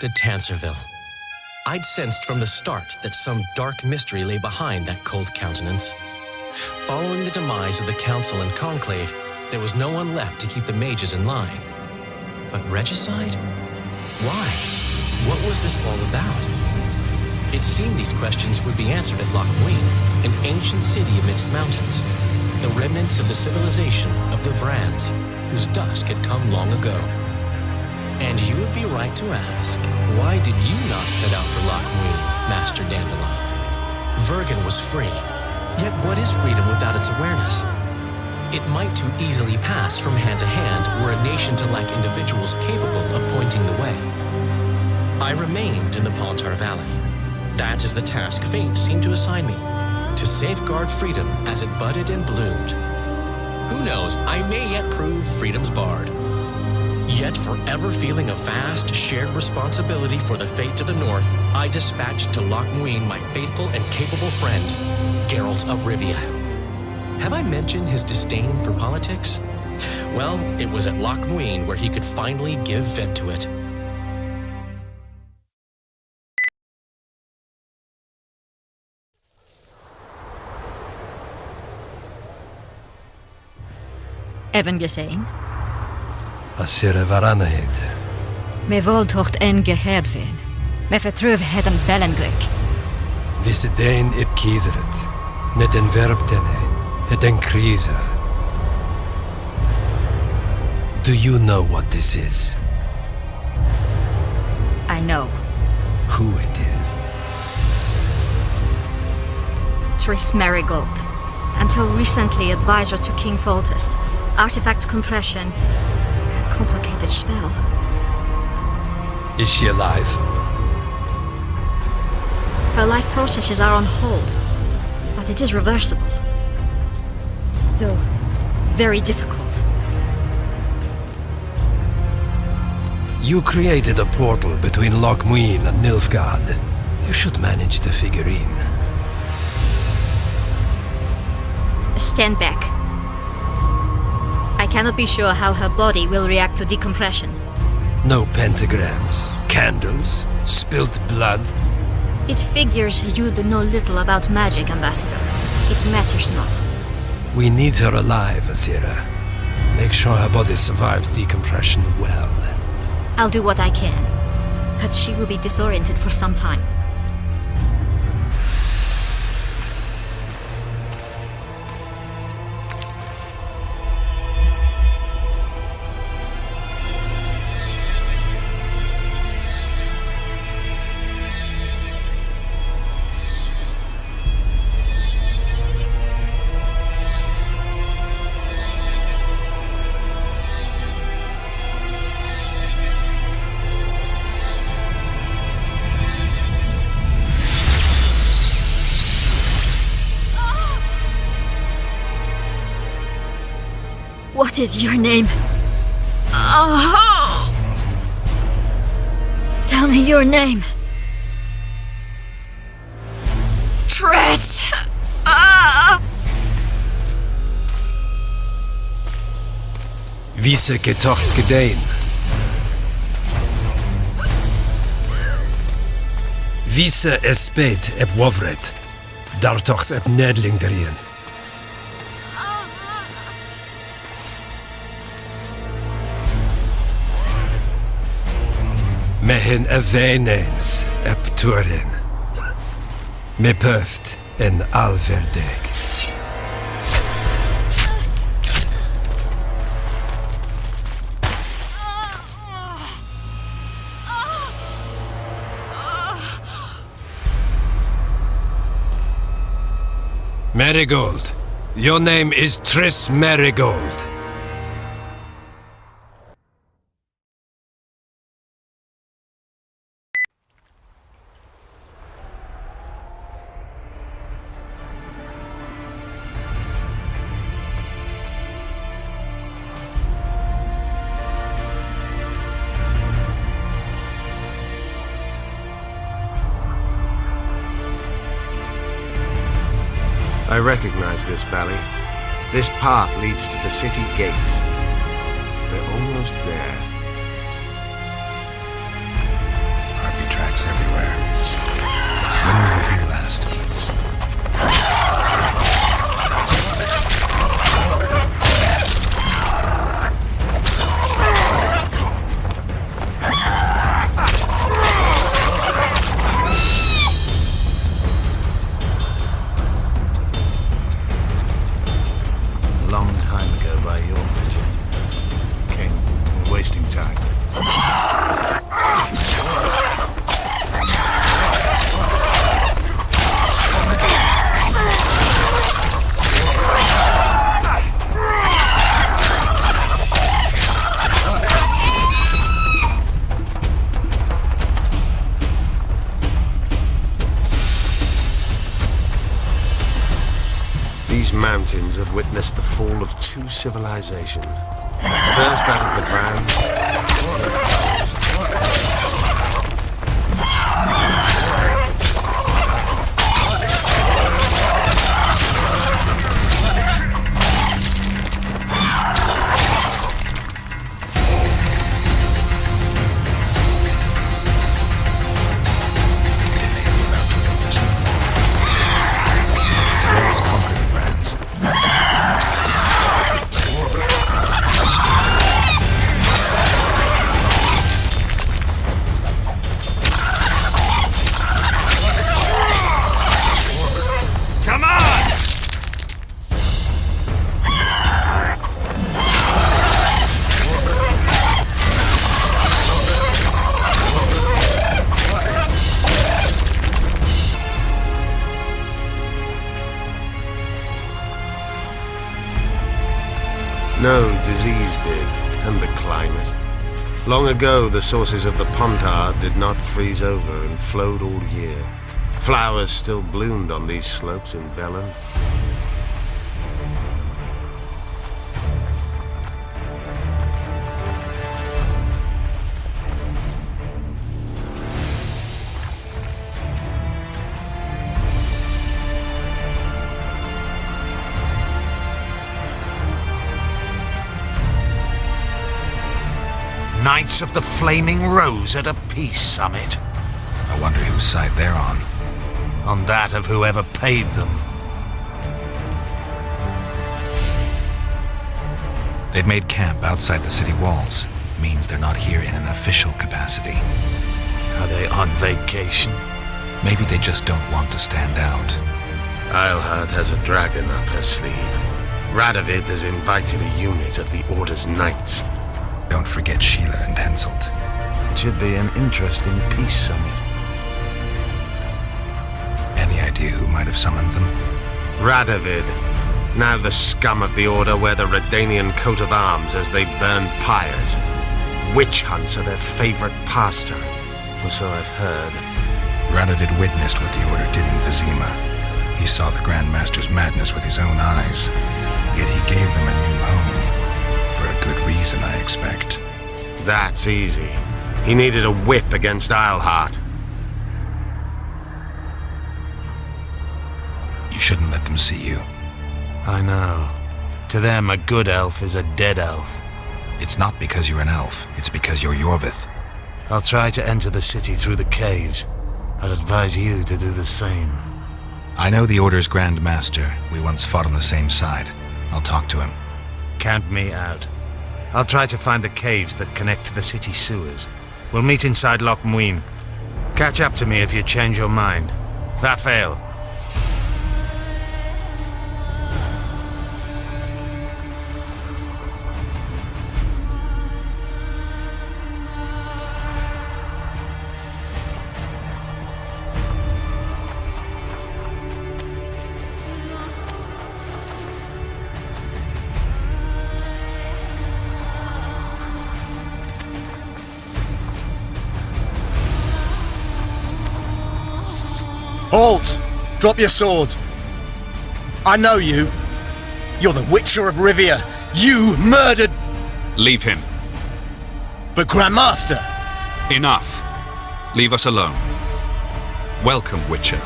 to Tanserville. I'd sensed from the start that some dark mystery lay behind that cold countenance. Following the demise of the Council and Conclave, there was no one left to keep the mages in line. But regicide? Why? What was this all about? It seemed these questions would be answered at Loch Muin, an ancient city amidst mountains, the remnants of the civilization of the Vrans, whose dusk had come long ago. And you would be right to ask, why did you not set out for Loch Muin, Master Dandelion? Vergen was free, yet what is freedom without its awareness? It might too easily pass from hand to hand were a nation to lack individuals capable of pointing the way. I remained in the Pontar Valley. That is the task fate seemed to assign me, to safeguard freedom as it budded and bloomed. Who knows, I may yet prove freedom's bard. Yet forever feeling a vast, shared responsibility for the fate of the North, I dispatched to Loch Muin my faithful and capable friend, Geralt of Rivia. Have I mentioned his disdain for politics? Well, it was at Loch Muin where he could finally give vent to it. Even gesehen? As er varanheden. Me voltocht en geheerd wen. Me vertrouwen het een bellengrik. Visse dein ip kiezeret. Net en verbtene. Het en krize. Do you know what this is? I know. Who it is? Triss Marigold. Until recently advisor to King Foltest. Artifact compression. A complicated spell. Is she alive? Her life processes are on hold, but it is reversible. Though, very difficult. You created a portal between Loch Muin and Nilfgaard. You should manage the figurine. Stand back. I cannot be sure how her body will react to decompression. No pentagrams, candles, spilt blood. It figures you do know little about magic, Ambassador. It matters not. We need her alive, Asira. Make sure her body survives decompression well. I'll do what I can, but she will be disoriented for some time. What is your name? Oh! Tell me your name. Triss! Visse getocht gedein. Visse espet eb wovret. Dartocht eb nedling derien. Mehen eveneens eb turin. Me pøft en alverdeg. Marigold. Your name is Triss Marigold. I recognize this valley. This path leads to the city gates. We're almost there. These mountains have witnessed the fall of two civilizations. First that of the ground. No, disease did, and the climate. Long ago, the sources of the Pontard did not freeze over and flowed all year. Flowers still bloomed on these slopes in Velen. Knights of the Flaming Rose at a peace summit. I wonder whose side they're on. On that of whoever paid them. They've made camp outside the city walls. Means they're not here in an official capacity. Are they on vacation? Maybe they just don't want to stand out. Eilhart has a dragon up her sleeve. Radovid has invited a unit of the Order's knights. Don't forget Sheila and Henselt. It should be an interesting peace summit. Any idea who might have summoned them? Radovid. Now the scum of the Order wear the Redanian coat of arms as they burn pyres. Witch hunts are their favorite pastime, or so I've heard. Radovid witnessed what the Order did in Vizima. He saw the Grand Master's madness with his own eyes. Yet he gave them a new home. For a good reason, I expect. That's easy. He needed a whip against Eilhart. You shouldn't let them see you. I know. To them, a good elf is a dead elf. It's not because you're an elf, it's because you're Yorvith. I'll try to enter the city through the caves. I'd advise you to do the same. I know the Order's Grand Master. We once fought on the same side. I'll talk to him. Count me out. I'll try to find the caves that connect to the city sewers. We'll meet inside Loch Muin. Catch up to me if you change your mind. Vafael. Halt! Drop your sword. I know you. You're the Witcher of Rivia. You murdered Leave him. the Grandmaster. Enough. Leave us alone. Welcome, Witcher.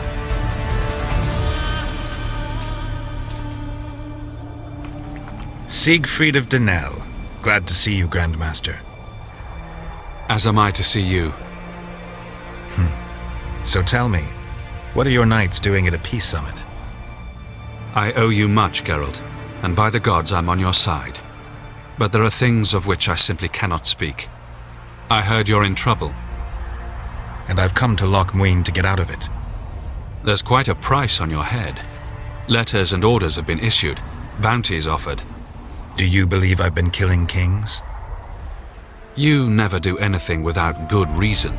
Siegfried of Denel. Glad to see you, Grandmaster. As am I to see you. So tell me, what are your knights doing at a peace summit? I owe you much, Geralt, and by the gods I'm on your side. But there are things of which I simply cannot speak. I heard you're in trouble. And I've come to Loch Muin to get out of it. There's quite a price on your head. Letters and orders have been issued, bounties offered. Do you believe I've been killing kings? You never do anything without good reason.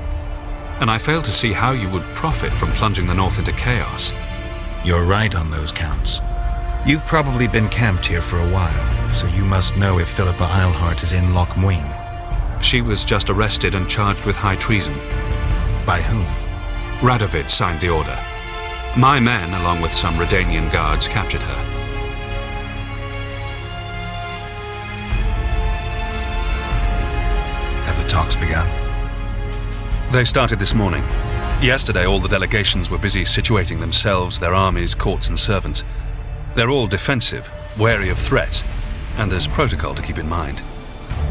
And I fail to see how you would profit from plunging the North into chaos. You're right on those counts. You've probably been camped here for a while, so you must know if Philippa Eilhart is in Loch Muin. She was just arrested and charged with high treason. By whom? Radovid signed the order. My men, along with some Redanian guards, captured her. talks begun? They started this morning. Yesterday, all the delegations were busy situating themselves, their armies, courts, and servants. They're all defensive, wary of threats, and there's protocol to keep in mind.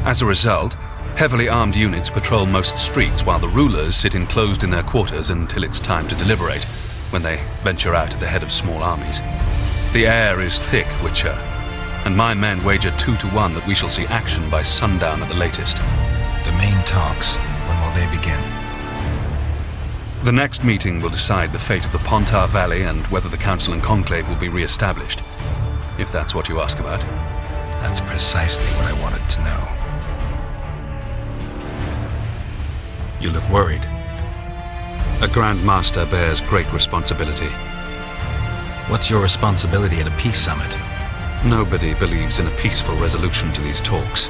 As a result, heavily armed units patrol most streets while the rulers sit enclosed in their quarters until it's time to deliberate, when they venture out at the head of small armies. The air is thick, Witcher, and my men wager 2-1 that we shall see action by sundown at the latest. The main talks, when will they begin? The next meeting will decide the fate of the Pontar Valley and whether the Council and Conclave will be re-established. If that's what you ask about. That's precisely what I wanted to know. You look worried. A Grand Master bears great responsibility. What's your responsibility at a peace summit? Nobody believes in a peaceful resolution to these talks.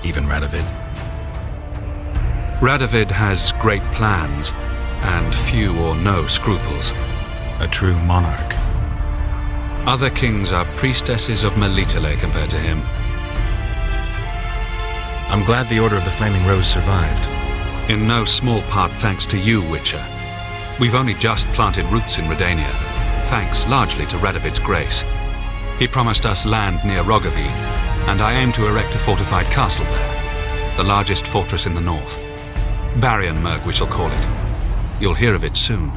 Even Radovid? Radovid has great plans and few or no scruples. A true monarch. Other kings are priestesses of Melitele compared to him. I'm glad the Order of the Flaming Rose survived. In no small part thanks to you, Witcher. We've only just planted roots in Redania, thanks largely to Radovid's grace. He promised us land near Rogovy, and I aim to erect a fortified castle there, the largest fortress in the north. Barionmerg, we shall call it. You'll hear of it soon.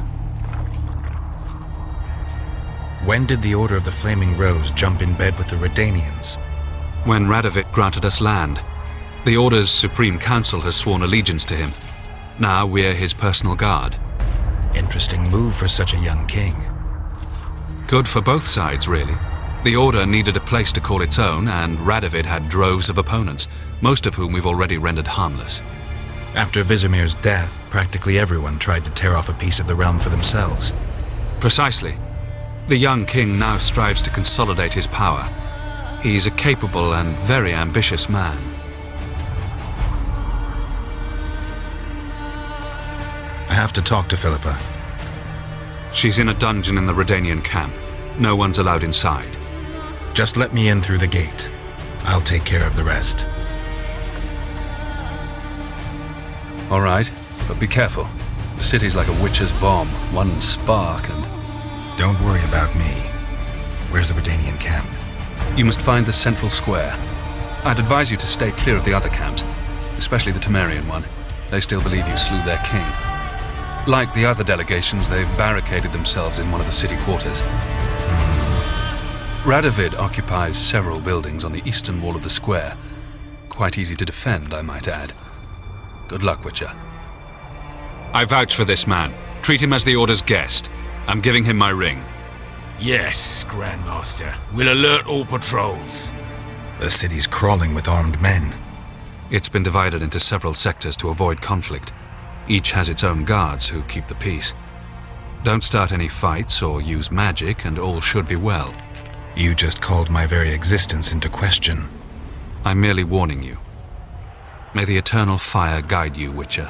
When did the Order of the Flaming Rose jump in bed with the Redanians? When Radovid granted us land. The Order's Supreme Council has sworn allegiance to him. Now we're his personal guard. Interesting move for such a young king. Good for both sides, really. The Order needed a place to call its own, and Radovid had droves of opponents, most of whom we've already rendered harmless. After Vizimir's death, practically everyone tried to tear off a piece of the realm for themselves. Precisely. The young king now strives to consolidate his power. He's a capable and very ambitious man. I have to talk to Philippa. She's in a dungeon in the Redanian camp. No one's allowed inside. Just let me in through the gate. I'll take care of the rest. All right, but be careful. The city's like a witch's bomb. One spark and... Don't worry about me. Where's the Redanian camp? You must find the central square. I'd advise you to stay clear of the other camps, especially the Temerian one. They still believe you slew their king. Like the other delegations, they've barricaded themselves in one of the city quarters. Radovid occupies several buildings on the eastern wall of the square. Quite easy to defend, I might add. Good luck, Witcher. I vouch for this man. Treat him as the Order's guest. I'm giving him my ring. Yes, Grandmaster. We'll alert all patrols. The city's crawling with armed men. It's been divided into several sectors to avoid conflict. Each has its own guards who keep the peace. Don't start any fights or use magic, and all should be well. You just called my very existence into question. I'm merely warning you. May the eternal fire guide you, Witcher.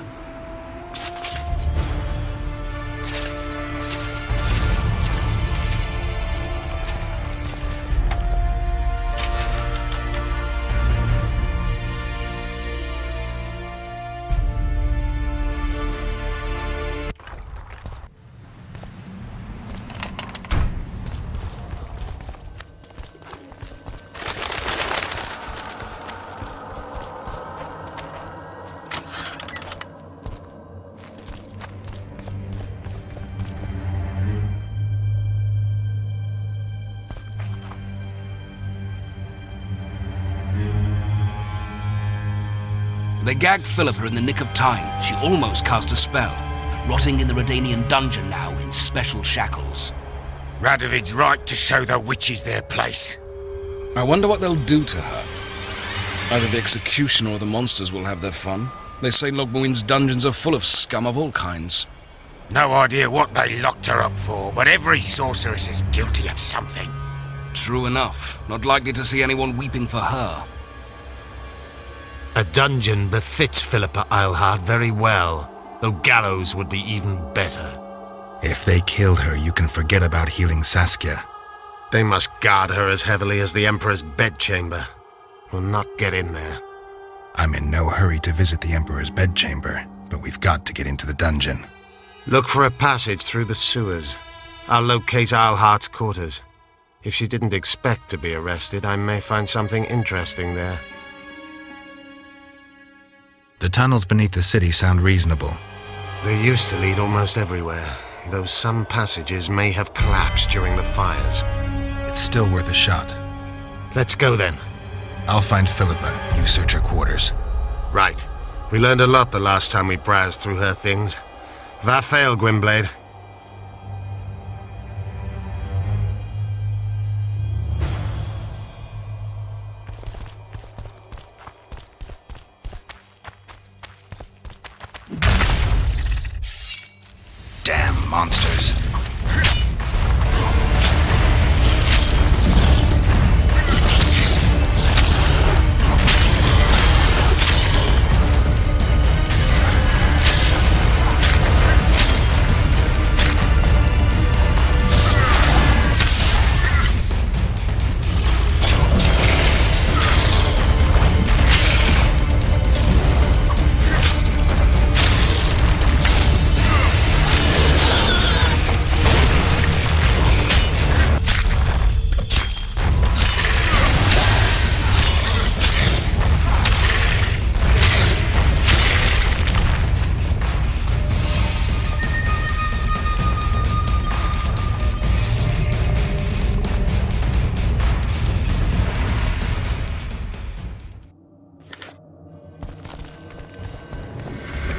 They gagged Philippa in the nick of time. She almost cast a spell, rotting in the Redanian dungeon now in special shackles. Radovid's right to show the witches their place. I wonder what they'll do to her. Either the executioner or the monsters will have their fun. They say Logmuin's dungeons are full of scum of all kinds. No idea what they locked her up for, but every sorceress is guilty of something. True enough. Not likely to see anyone weeping for her. A dungeon befits Philippa Eilhard very well, though gallows would be even better. If they kill her, you can forget about healing Saskia. They must guard her as heavily as the Emperor's bedchamber. Will not get in there. I'm in no hurry to visit the Emperor's bedchamber, but we've got to get into the dungeon. Look for a passage through the sewers. I'll locate Isleheart's quarters. If she didn't expect to be arrested, I may find something interesting there. The tunnels beneath the city sound reasonable. They used to lead almost everywhere, though some passages may have collapsed during the fires. It's still worth a shot. Let's go then. I'll find Philippa. You search her quarters. Right. We learned a lot the last time we browsed through her things. Va fail, Gwynblade. Damn monsters.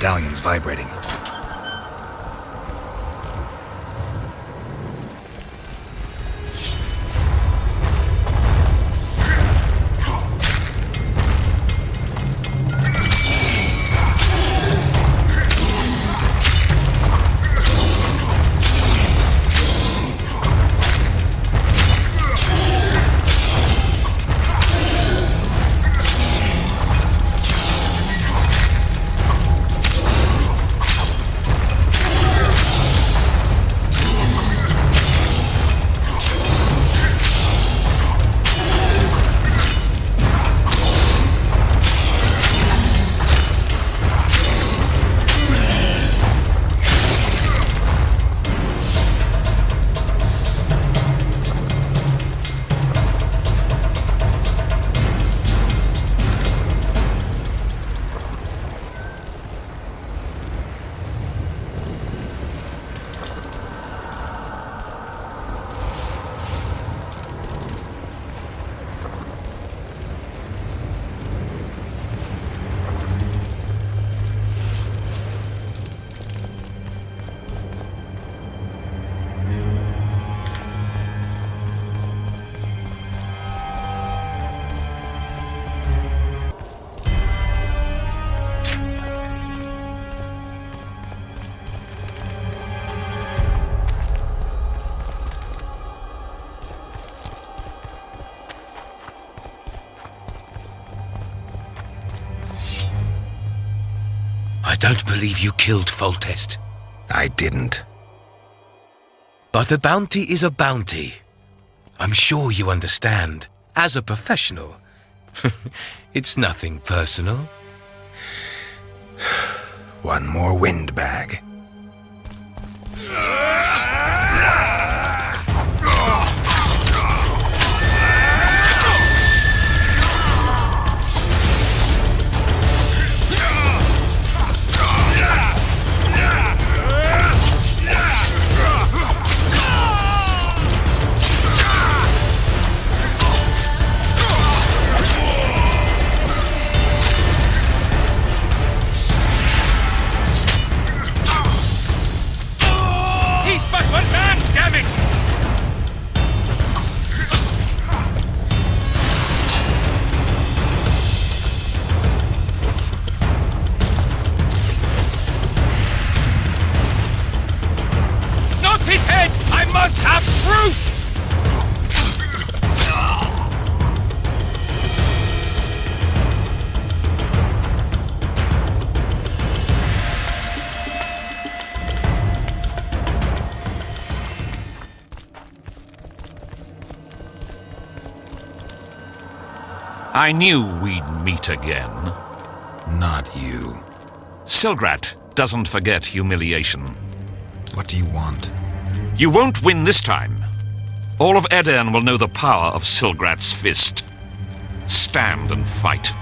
Medallion's vibrating. I don't believe you killed Foltest. I didn't. But a bounty is a bounty. I'm sure you understand. As a professional, it's nothing personal. One more windbag. His head! I must have proof! I knew we'd meet again. not you. Silgrat doesn't forget humiliation. What do you want? You won't win this time. All of Edirn will know the power of Silgrat's fist. Stand and fight.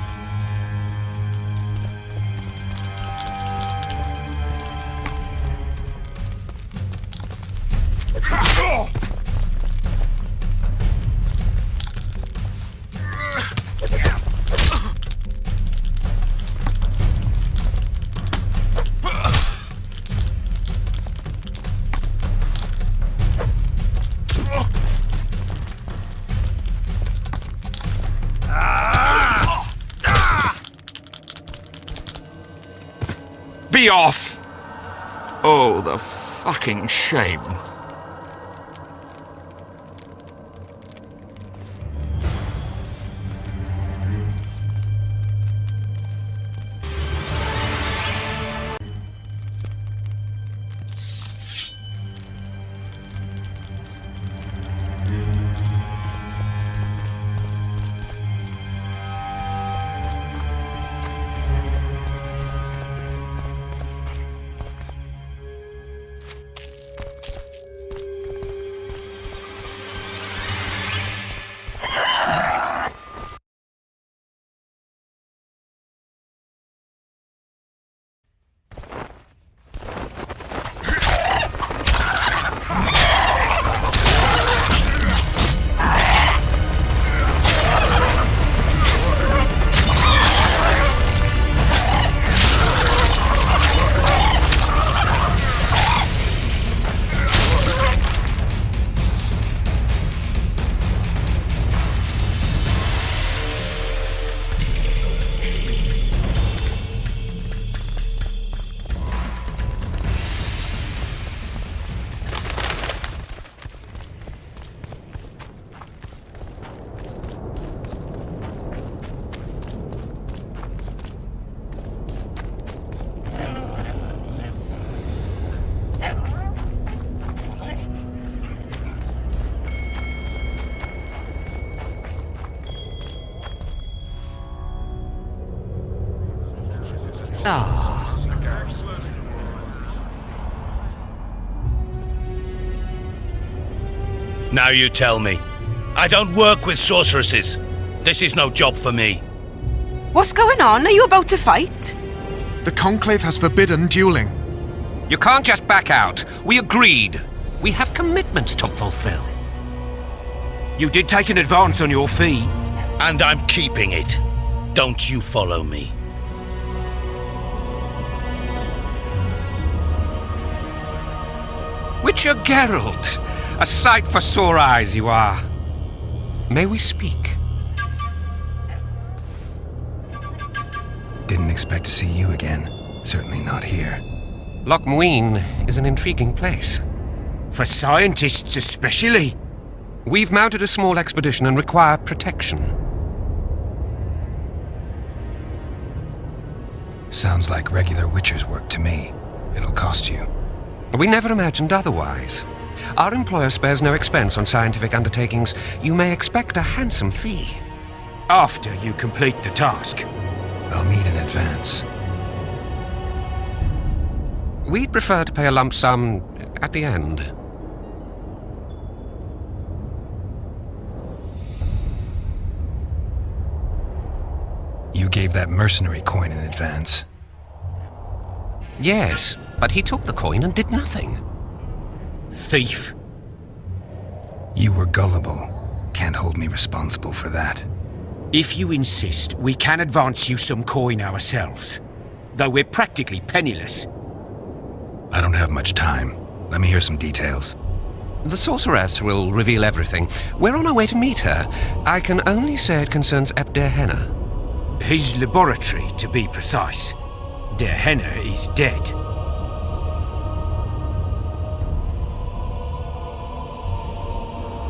Be off! Oh, the fucking shame. Now you tell me. I don't work with sorceresses. This is no job for me. What's going on? Are you about to fight? The Conclave has forbidden dueling. You can't just back out. We agreed. We have commitments to fulfill. You did take an advance on your fee. And I'm keeping it. Don't you follow me. Witcher Geralt, a sight for sore eyes you are. May we speak? Didn't expect to see you again. Certainly not here. Loch Muin is an intriguing place. For scientists especially. We've mounted a small expedition and require protection. Sounds like regular Witcher's work to me. It'll cost you. We never imagined otherwise. Our employer spares no expense on scientific undertakings. You may expect a handsome fee. After you complete the task. I'll need an advance. We'd prefer to pay a lump sum at the end. You gave that mercenary coin in advance. Yes, but he took the coin and did nothing. Thief. You were gullible. Can't hold me responsible for that. If you insist, we can advance you some coin ourselves. Though we're practically penniless. I don't have much time. Let me hear some details. The sorceress will reveal everything. We're on our way to meet her. I can only say it concerns Der Henna. His laboratory, to be precise. Der Henna is dead.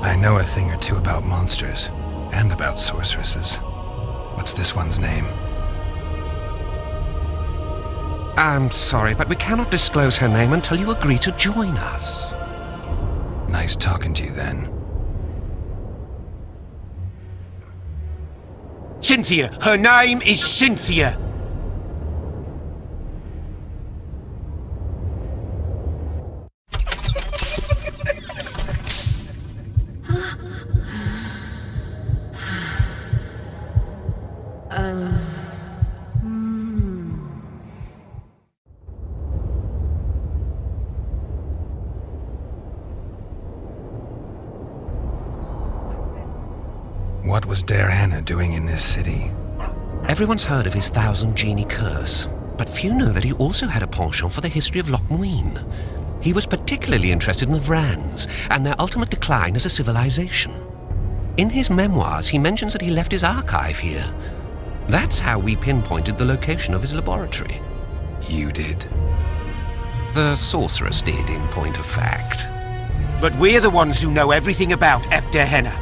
I know a thing or two about monsters, and about sorceresses. What's this one's name? I'm sorry, but we cannot disclose her name until you agree to join us. Nice talking to you then. Cynthia! Her name is Cynthia! What was Hannah doing in this city? Everyone's heard of his 1,000 genie curse, but few know that he also had a penchant for the history of Loch Muin. He was particularly interested in the Vrans and their ultimate decline as a civilization. In his memoirs, he mentions that he left his archive here. That's how we pinpointed the location of his laboratory. You did? The sorceress did, in point of fact. But we're the ones who know everything about Henna.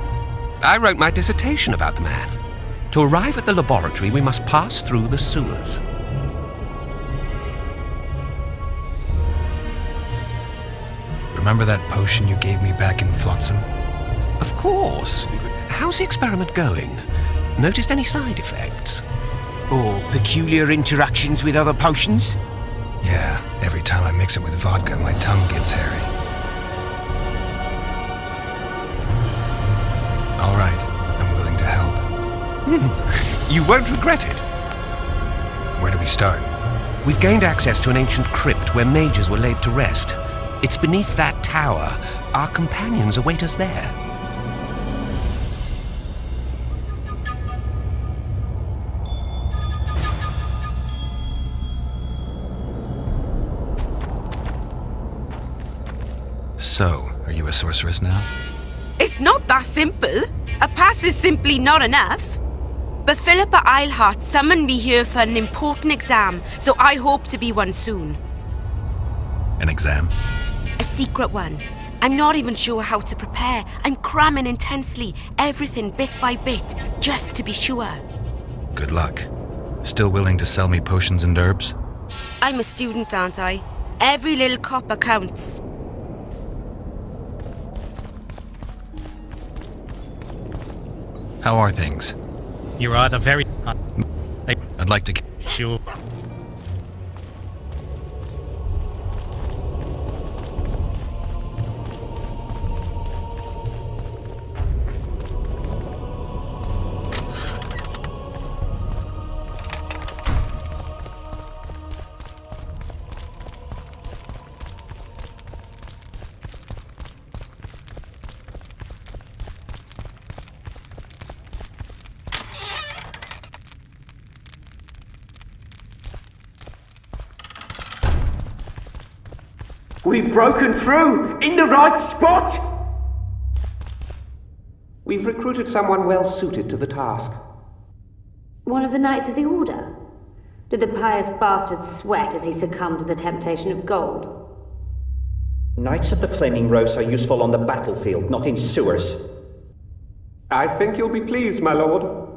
I wrote my dissertation about the man. To arrive at the laboratory, we must pass through the sewers. Remember that potion you gave me back in Flotsam? Of course. How's the experiment going? Noticed any side effects? Or peculiar interactions with other potions? Yeah, every time I mix it with vodka, my tongue gets hairy. All right, I'm willing to help. You won't regret it. Where do we start? We've gained access to an ancient crypt where mages were laid to rest. It's beneath that tower. Our companions await us there. So, are you a sorceress now? It's not that simple. A pass is simply not enough. But Philippa Eilhart summoned me here for an important exam, so I hope to be one soon. An exam? A secret one. I'm not even sure how to prepare. I'm cramming intensely, everything bit by bit, just to be sure. Good luck. Still willing to sell me potions and herbs? I'm a student, aren't I? Every little copper counts. How are things? You're either very... I'd like to... Sure. We've broken through! In the right spot! We've recruited someone well suited to the task. One of the Knights of the Order? Did the pious bastard sweat as he succumbed to the temptation of gold? Knights of the Flaming Rose are useful on the battlefield, not in sewers. I think you'll be pleased, my lord.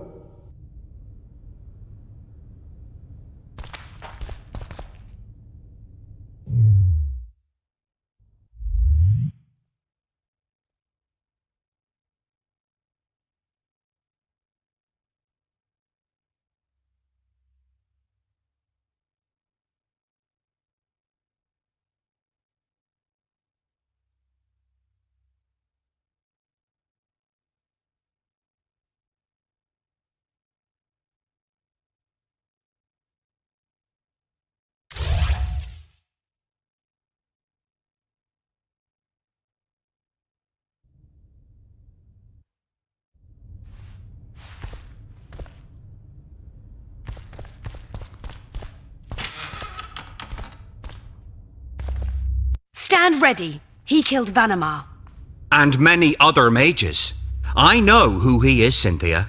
Stand ready. He killed Vanamar. And many other mages. I know who he is, Cynthia.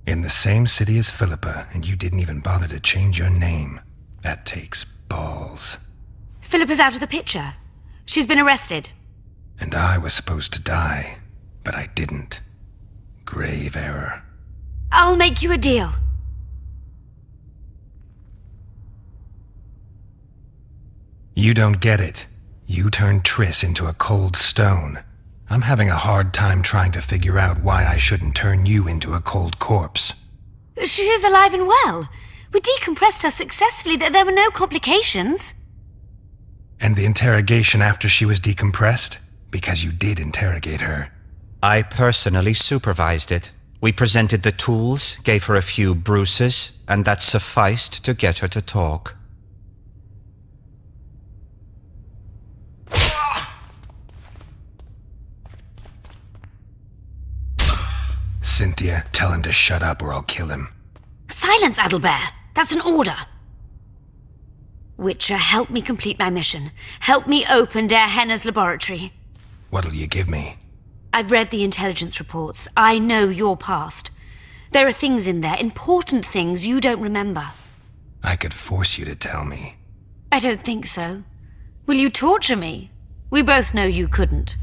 In the same city as Philippa, and you didn't even bother to change your name. That takes balls. Philippa's out of the picture. She's been arrested. And I was supposed to die, but I didn't. Grave error. I'll make you a deal. You don't get it. You turned Triss into a cold stone. I'm having a hard time trying to figure out why I shouldn't turn you into a cold corpse. She is alive and well. We decompressed her successfully. There were no complications. And the interrogation after she was decompressed? Because you did interrogate her. I personally supervised it. We presented the tools, gave her a few bruises, and that sufficed to get her to talk. Cynthia, tell him to shut up or I'll kill him. Silence, Adelbert! That's an order! Witcher, help me complete my mission. Help me open Der Henner's laboratory. What'll you give me? I've read the intelligence reports. I know your past. There are things in there, important things you don't remember. I could force you to tell me. I don't think so. Will you torture me? We both know you couldn't.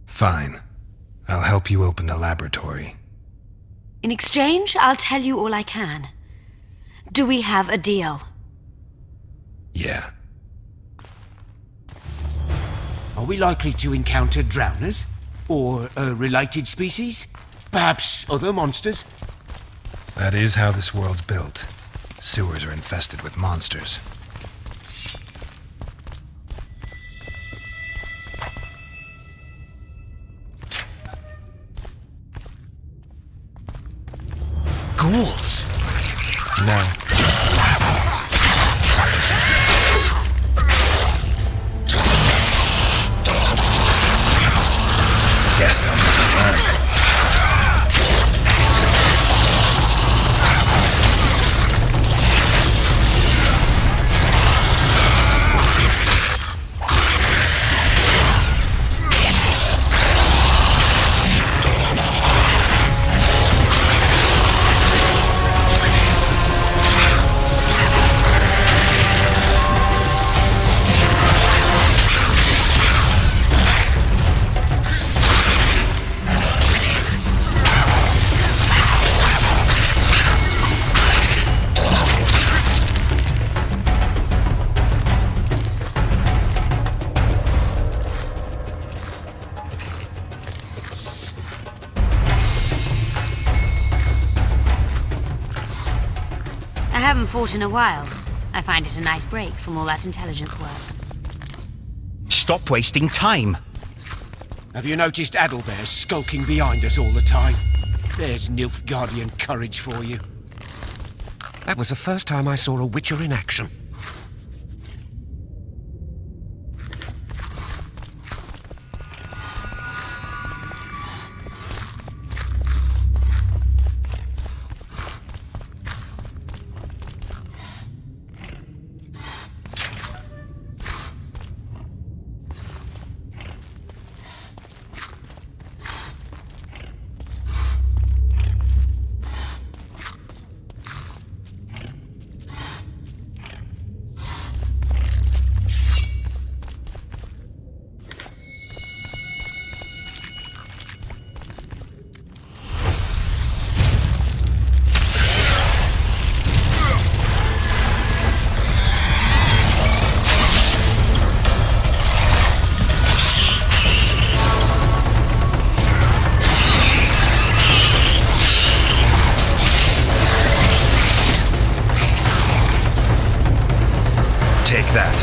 Fine. I'll help you open the laboratory. In exchange, I'll tell you all I can. Do we have a deal? Yeah. Are we likely to encounter drowners? Or a related species? Perhaps other monsters? That is how this world's built. Sewers are infested with monsters. Ghouls? No. Guess they'll never learn. I haven't fought in a while. I find it a nice break from all that intelligence work. Stop wasting time! Have you noticed Adelbert skulking behind us all the time? There's Nilfgaardian courage for you. That was the first time I saw a Witcher in action. Take that.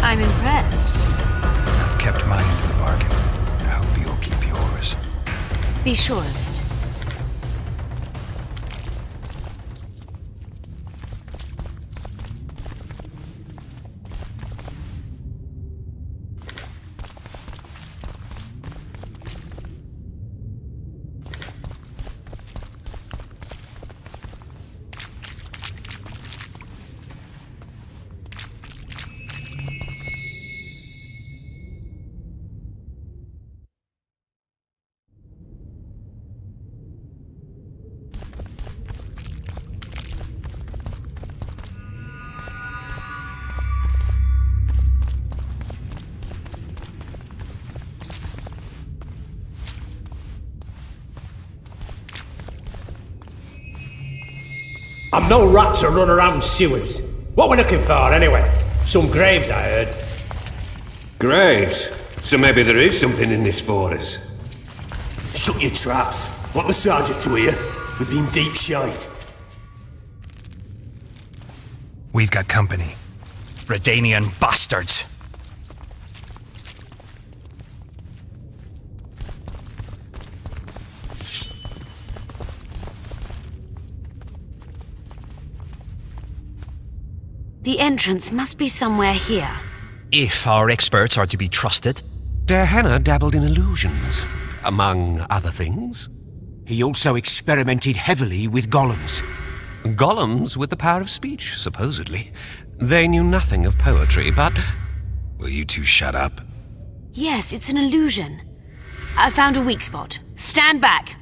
I'm impressed. I've kept my end of the bargain. I hope you'll keep yours. Be sure of it. I'm no rat to run around sewers. What we looking for, anyway? Some graves, I heard. Graves? So maybe there is something in this for us. Shut your traps. Want the sergeant to hear? We've been deep shite. We've got company. Redanian bastards! The entrance must be somewhere here. If our experts are to be trusted. Dehenna dabbled in illusions, among other things. He also experimented heavily with golems. Golems with the power of speech, supposedly. They knew nothing of poetry, but... Will you two shut up? Yes, it's an illusion. I found a weak spot. Stand back.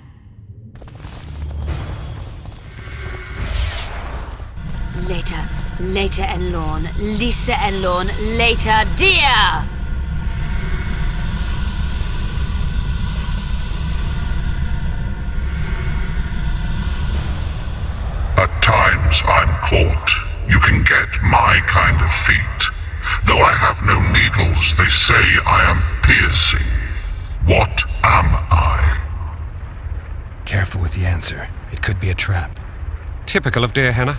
Later and Lorn. Lisa and Lorn. Later, dear! At times I'm caught. You can get my kind of feat. Though I have no needles, they say I am piercing. What am I? Careful with the answer. It could be a trap. Typical of Dehenna.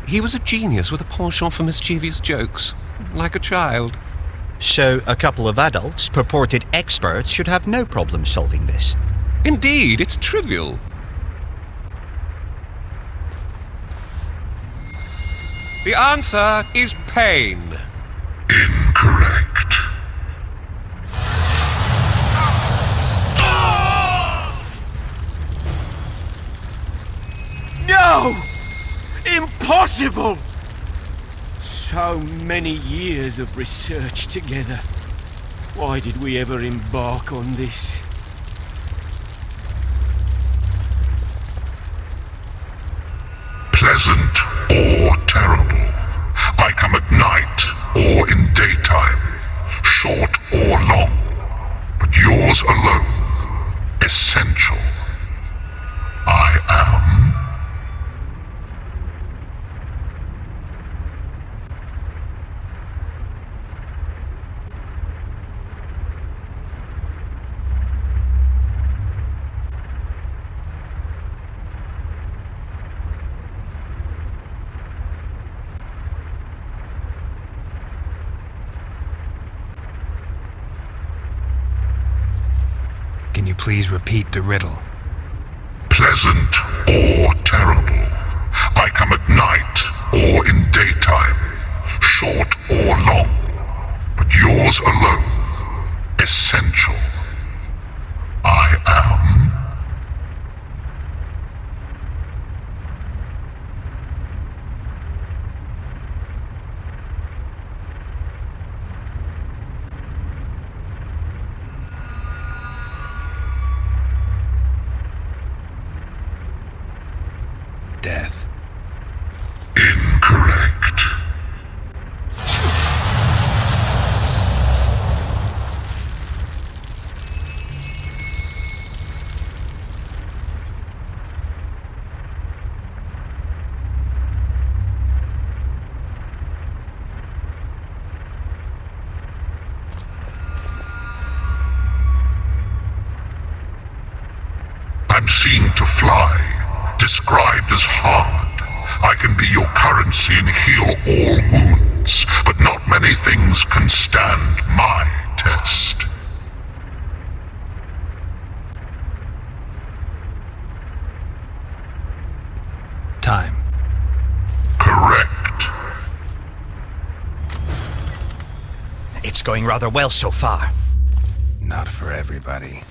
He was a genius with a penchant for mischievous jokes, like a child. So a couple of adults, purported experts, should have no problem solving this. Indeed, it's trivial. The answer is pain. Incorrect. No! Impossible! So many years of research together. Why did we ever embark on this? Pleasant or terrible. I come at night or in daytime, short or long, but yours alone, essential. I am. Can you please repeat the riddle? Pleasant or terrible. I come at night or in daytime, short or long, but yours alone, essential. I am. Death. Incorrect. I'm seen to fly, described as hard. I can be your currency and heal all wounds, but not many things can stand my test. Time. Correct. It's going rather well so far. Not for everybody.